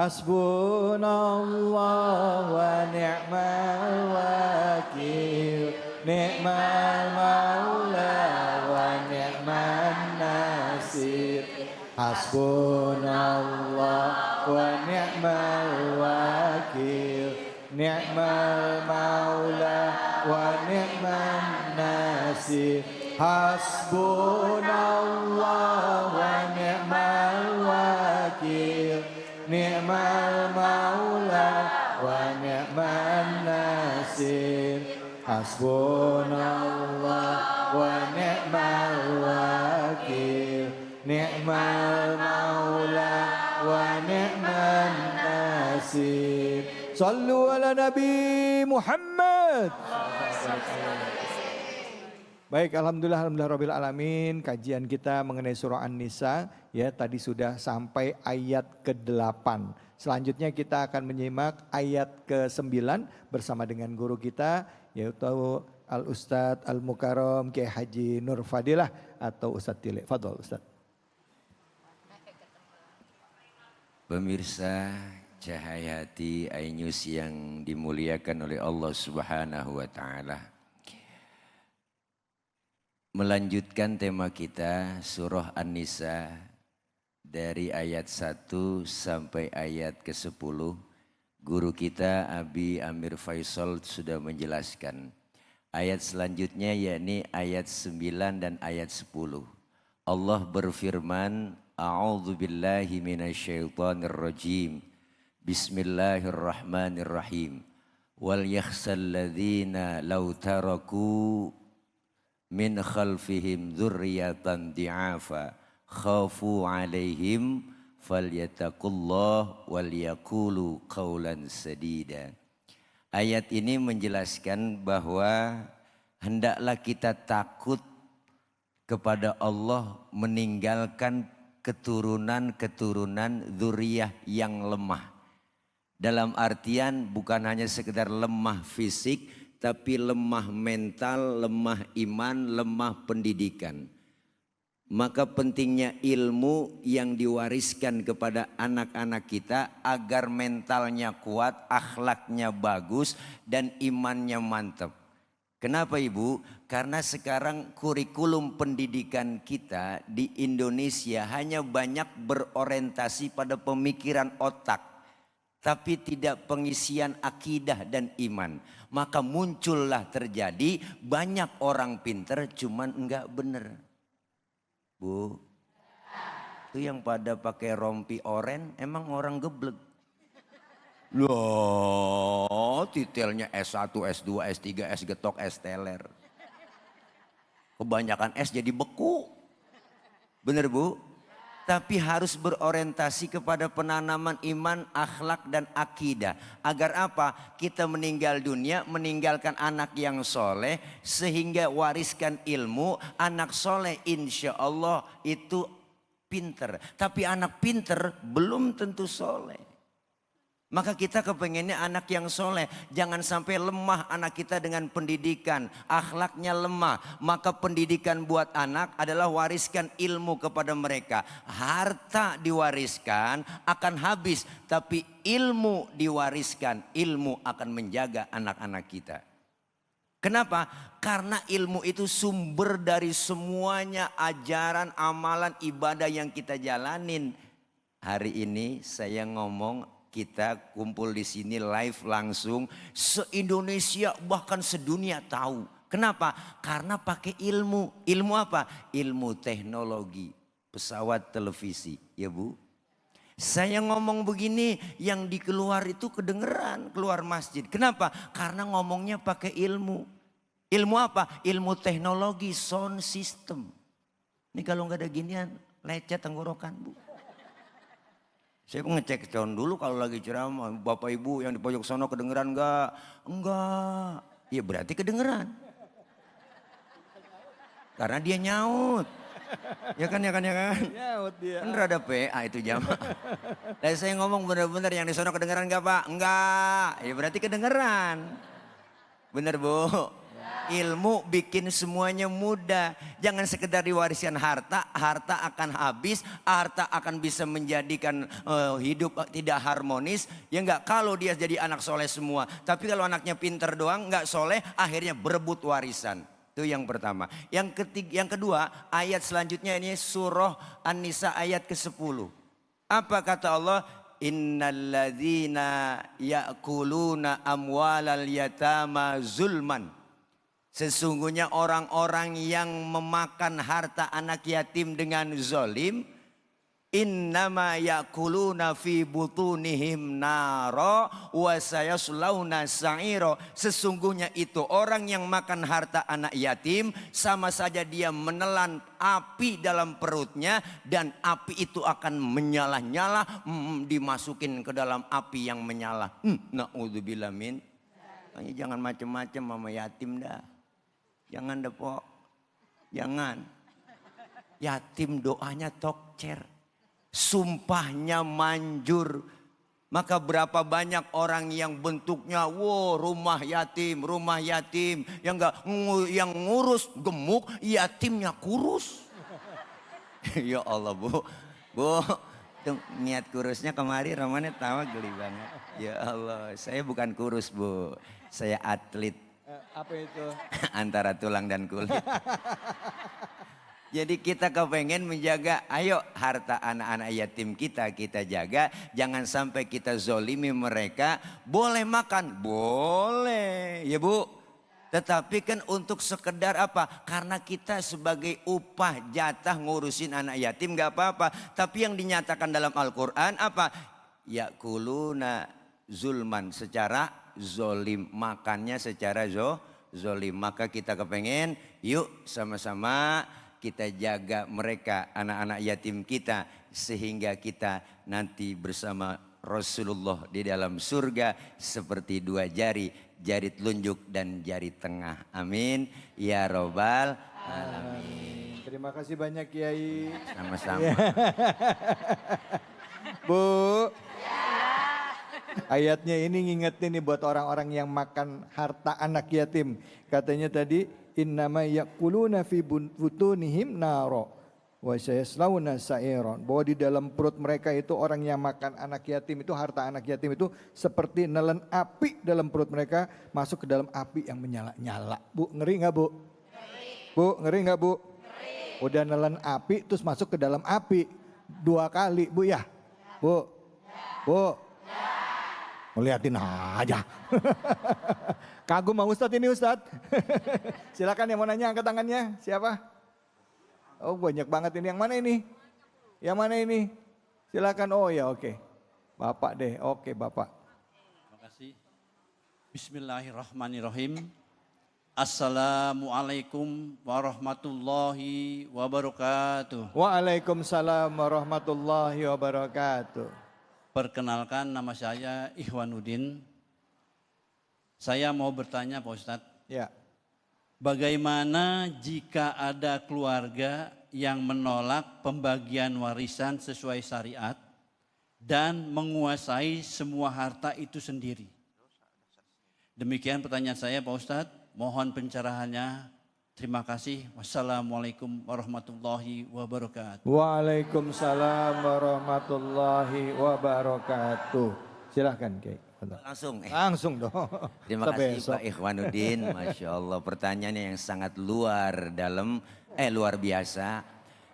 Hasbunallah wa ni'mal wakil. Ni'mal maula wa ni'man nasir. Hasbunallah wa ni'mal wakil. Ni'mal maula wa ni'man nasir. Hasbunallah wa ni'mal wakil. Ni'mal maula wa ni'man nasir. Hasbunallah wa ni'mal wakil. Ni'mal maula wa ni'man nasir. Sallu ala Nabi Muhammad. Baik, alhamdulillah rabbil alamin. Kajian kita mengenai surah An-Nisa ya tadi sudah sampai ayat ke-8. Selanjutnya kita akan menyimak ayat ke-9 bersama dengan guru kita yaitu Al-Ustadz Al-Mukarram Kiai Haji Nur Fadilah atau Ustadz Tile. Fadhol Ustadz. Pemirsa Cahaya Hati iNews yang dimuliakan oleh Allah Subhanahu wa taala. Melanjutkan tema kita surah An-Nisa dari ayat 1 sampai ayat ke-10. Guru kita Abi Amir Faisal sudah menjelaskan. Ayat selanjutnya yakni ayat 9 dan ayat 10. Allah berfirman, A'udzubillahi minasyaitonirrajim. Bismillahirrahmanirrahim. Wal yakhsal ladzina law taraku min khalfihim dzurriyyatan di'afa khafu 'alaihim falyattaqullah wal yaqulu qaulan sadida. Ayat ini menjelaskan bahwa hendaklah kita takut kepada Allah meninggalkan keturunan-keturunan dzurriyyah yang lemah. Dalam artian bukan hanya sekedar lemah fisik, tapi lemah mental, lemah iman, lemah pendidikan. Maka pentingnya ilmu yang diwariskan kepada anak-anak kita agar mentalnya kuat, akhlaknya bagus, dan imannya mantap. Kenapa Ibu? Karena sekarang kurikulum pendidikan kita di Indonesia hanya banyak berorientasi pada pemikiran otak. Tapi tidak pengisian akidah dan iman. Maka muncullah terjadi banyak orang pinter cuman enggak bener. Bu, itu yang pada pakai rompi oren emang orang geblek. Loh, titelnya S1, S2, S3, S getok, S teler. Kebanyakan S jadi beku. Bener Bu? Tapi harus berorientasi kepada penanaman iman, akhlak dan akidah. Agar apa? Kita meninggal dunia, meninggalkan anak yang soleh. Sehingga wariskan ilmu, anak soleh insya Allah itu pinter. Tapi anak pinter belum tentu soleh. Maka kita kepengennya anak yang soleh. Jangan sampai lemah anak kita dengan pendidikan. Akhlaknya lemah. Maka pendidikan buat anak adalah wariskan ilmu kepada mereka. Harta diwariskan akan habis. Tapi ilmu diwariskan. Ilmu akan menjaga anak-anak kita. Kenapa? Karena ilmu itu sumber dari semuanya ajaran, amalan, ibadah yang kita jalanin. Hari ini saya ngomong. Kita kumpul di sini live langsung se-Indonesia bahkan sedunia tahu. Kenapa? Karena pakai ilmu. Ilmu apa? Ilmu teknologi. Pesawat televisi. Ya Bu? Saya ngomong begini yang dikeluar itu kedengeran keluar masjid. Kenapa? Karena ngomongnya pakai ilmu. Ilmu apa? Ilmu teknologi sound system. Ini kalau nggak ada ginian lecet tenggorokan Bu. Saya ngecek sound dulu kalau lagi ceramah. Bapak Ibu yang di pojok sono kedengeran enggak? Enggak. Ya berarti kedengeran. Karena dia nyaut. Ya kan. Nyaut dia. Kan rada PA itu jamaah. Dan saya ngomong bener-bener yang di sono kedengeran enggak Pak? Enggak. Ya berarti kedengeran. Bener Bu? Ilmu bikin semuanya mudah. Jangan sekedar diwariskan harta, harta akan habis, harta akan bisa menjadikan hidup tidak harmonis. Ya enggak, kalau dia jadi anak soleh semua. Tapi kalau anaknya pinter doang, enggak soleh, akhirnya berebut warisan. Itu yang pertama. Yang kedua, ayat selanjutnya ini surah An-Nisa ayat ke-10. Apa kata Allah? Innalladzina ya'kuluna amwalal yatama zulman. Sesungguhnya orang-orang yang memakan harta anak yatim dengan zalim, innama ya'kuluna fi butunihim naro wa sayaslawna sa'iro. Sesungguhnya itu orang yang makan harta anak yatim sama saja dia menelan api dalam perutnya, dan api itu akan menyala-nyala, dimasukin ke dalam api yang menyala. Na'udzubillah min. Jangan macam-macam sama yatim dah. Jangan depok, jangan. Yatim doanya tokcer, sumpahnya manjur. Maka berapa banyak orang yang bentuknya, wow, rumah yatim, yang ngurus gemuk, yatimnya kurus. Ya Allah bu, tuh, niat kurusnya kemari Romanya tawa geli banget. Ya Allah, saya bukan kurus bu, saya atlet. Apa itu? Antara tulang dan kulit. Jadi kita kepengen menjaga, ayo harta anak-anak yatim kita jaga. Jangan sampai kita zolimi mereka. Boleh makan? Boleh ya bu. Tetapi kan untuk sekedar apa? Karena kita sebagai upah jatah ngurusin anak yatim gak apa-apa. Tapi yang dinyatakan dalam Al-Quran apa? Yakuluna zulman, secara zolim, makannya secara zolim. Maka kita kepengen yuk sama-sama kita jaga mereka, anak-anak yatim kita, sehingga kita nanti bersama Rasulullah di dalam surga seperti dua jari, jari telunjuk dan jari tengah. Amin ya robbal alamin. Terima kasih banyak Kiai. Sama-sama. Bu, ayatnya ini ngingetin nih buat orang-orang yang makan harta anak yatim. Katanya tadi, innama yakuluna fi butunihim naro wa sayaslawna sa'iron. Bahwa di dalam perut mereka itu orang yang makan anak yatim itu, harta anak yatim itu seperti nelen api dalam perut mereka, masuk ke dalam api yang menyala-nyala. Bu, ngeri nggak bu? Bu, ngeri nggak bu? Udah nelen api terus masuk ke dalam api 2 kali bu ya? Bu, bu. Ngeliatin aja. Kagum sama Ustadz ini Ustadz. Silakan yang mau nanya angkat tangannya. Siapa? Oh banyak banget ini. Yang mana ini? Yang mana ini? Silakan. Oh ya oke. Bapak deh. Oke Bapak. Terima kasih. Bismillahirrahmanirrahim. Assalamualaikum warahmatullahi wabarakatuh. Waalaikumsalam warahmatullahi wabarakatuh. Perkenalkan, nama saya Ikhwanuddin. Saya mau bertanya Pak Ustadz. Ya. Bagaimana jika ada keluarga yang menolak pembagian warisan sesuai syariat dan menguasai semua harta itu sendiri? Demikian pertanyaan saya Pak Ustadz. Mohon pencerahannya. Terima kasih. Wassalamualaikum warahmatullahi wabarakatuh. Waalaikumsalam warahmatullahi wabarakatuh. Silahkan Kiai. Langsung dong. Terima kasih Pak Ikhwanuddin. Masya Allah, pertanyaannya yang sangat luar biasa.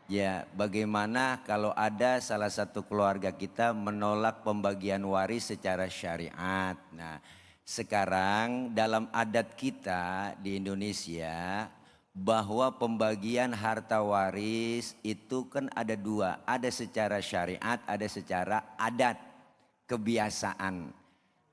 Ya, bagaimana kalau ada salah satu keluarga kita menolak pembagian waris secara syariat. Nah, sekarang dalam adat kita di Indonesia, bahwa pembagian harta waris itu kan ada 2. Ada secara syariat, ada secara adat, kebiasaan.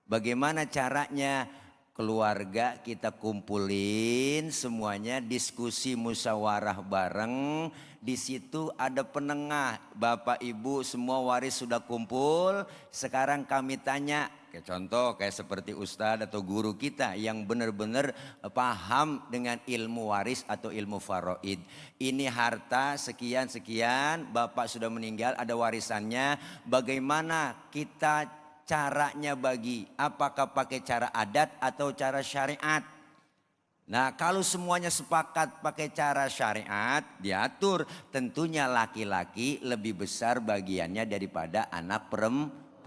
Bagaimana caranya? Keluarga kita kumpulin semuanya, diskusi musyawarah bareng. Di situ ada penengah, bapak ibu semua waris sudah kumpul. Sekarang kami tanya, kayak contoh kayak seperti ustadz atau guru kita yang benar-benar paham dengan ilmu waris atau ilmu faraid. Ini harta sekian, bapak sudah meninggal, ada warisannya. Bagaimana kita caranya bagi? Apakah pakai cara adat atau cara syariat? Nah, kalau semuanya sepakat pakai cara syariat, diatur, tentunya laki-laki lebih besar bagiannya daripada anak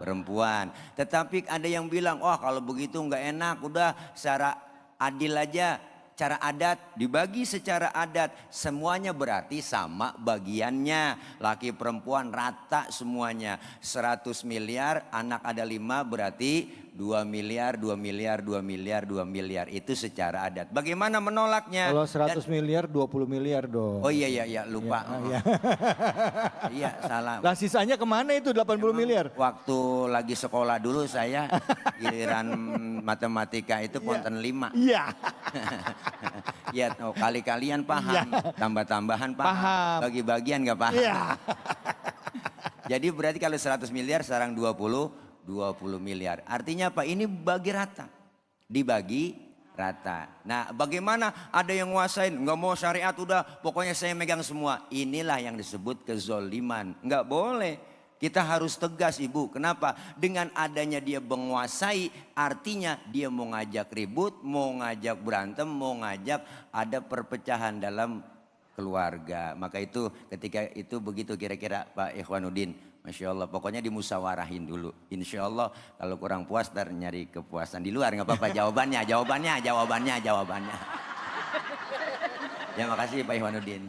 perempuan. Tetapi ada yang bilang, wah kalau begitu nggak enak, udah secara adil aja. Cara adat dibagi secara adat, semuanya berarti sama bagiannya. Laki perempuan rata semuanya. 100 miliar, anak ada 5 berarti 2 miliar, 2 miliar, 2 miliar, 2 miliar. Itu secara adat. Bagaimana menolaknya? Kalau 100 miliar 20 miliar dong. Oh iya lupa. Iya. Iya salah. Lah sisanya kemana itu 80 miliar? Waktu lagi sekolah dulu saya giliran matematika itu konten 5. Iya. Ya kali-kalian paham, tambah-tambahan paham, bagi-bagian nggak paham. Iya. Jadi berarti kalau 100 miliar sekarang 20 miliar. Artinya apa? Ini bagi rata. Dibagi rata. Nah bagaimana ada yang nguasain, nggak mau syariat udah pokoknya saya megang semua. Inilah yang disebut kezoliman. Nggak boleh. Kita harus tegas ibu. Kenapa? Dengan adanya dia menguasai artinya dia mau ngajak ribut, mau ngajak berantem, mau ngajak ada perpecahan dalam keluarga. Maka itu ketika itu begitu kira-kira Pak Ikhwanuddin. Masya Allah, pokoknya dimusawarahin dulu. Insya Allah kalau kurang puas ntar nyari kepuasan di luar nggak apa-apa. Jawabannya. Ya makasih Pak Ikhwanuddin.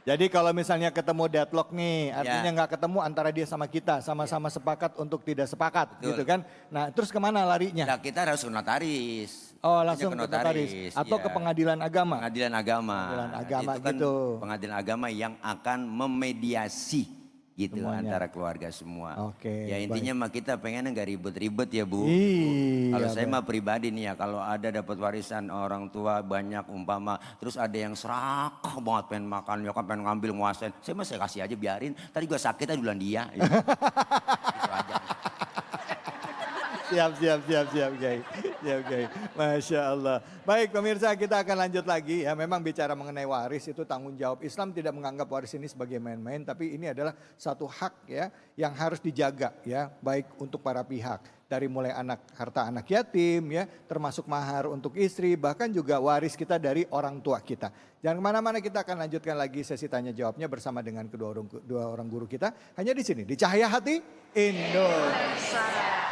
Jadi kalau misalnya ketemu deadlock nih, artinya nggak ketemu antara dia sama kita, sama-sama sepakat untuk tidak sepakat, Betul. gitu kan? Nah, terus kemana larinya? Nah kita harus ke notaris. Oh, langsung ke notaris atau ke pengadilan agama? Pengadilan agama. Pengadilan agama itu kan gitu. Pengadilan agama yang akan memediasi gitu Semuanya. antara keluarga semua. Oke, Ya intinya mah kita pengen nggak ribet-ribet ya Bu. Iya, Kalau saya mah pribadi nih ya, kalau ada dapat warisan orang tua banyak umpama, terus ada yang serakah banget pengen makan, ya kan pengen ngambil nguasain, saya kasih aja biarin. Tadi gua sakit aja duluan dia. Gitu. Gitu aja. Siap, Kiai. Siap, Kiai. Masya Allah. Baik pemirsa, kita akan lanjut lagi ya. Memang bicara mengenai waris itu tanggung jawab. Islam tidak menganggap waris ini sebagai main-main, tapi ini adalah satu hak ya yang harus dijaga ya, baik untuk para pihak. Dari mulai harta anak yatim ya, termasuk mahar untuk istri, bahkan juga waris kita dari orang tua kita. Jangan kemana-mana, kita akan lanjutkan lagi sesi tanya jawabnya bersama dengan dua orang guru kita. Hanya di sini, di Cahaya Hati Indonesia.